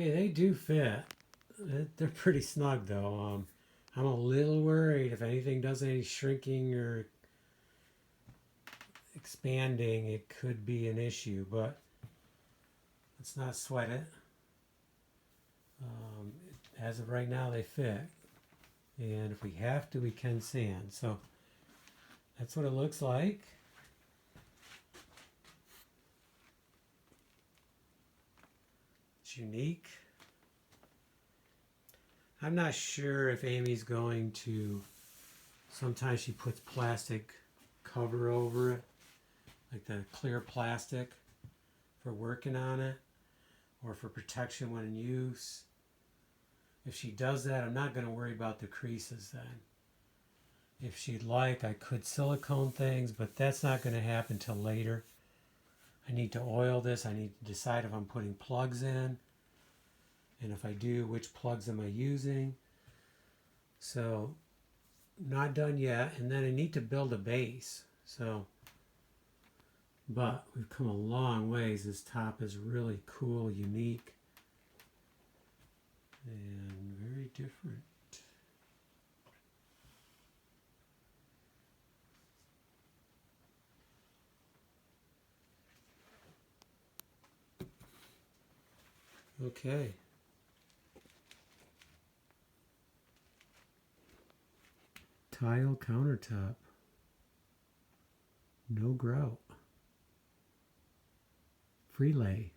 Okay, they do fit. They're pretty snug though. I'm a little worried if anything does any shrinking or expanding, it could be an issue, but let's not sweat it. As of right now, they fit. And if we have to, we can sand. So that's what it looks like. It's unique. I'm not sure if Amy's going to, sometimes she puts plastic cover over it, like the clear plastic for working on it, or for protection when in use. If she does that, I'm not going to worry about the creases then. If she'd like, I could silicone things, but that's not going to happen till later. I need to oil this. I need to decide if I'm putting plugs in. And if I do, which plugs am I using? So, not done yet. And then I need to build a base. So, but we've come a long ways. This top is really cool, unique, and very different. Okay. Tile countertop. No grout. Free lay.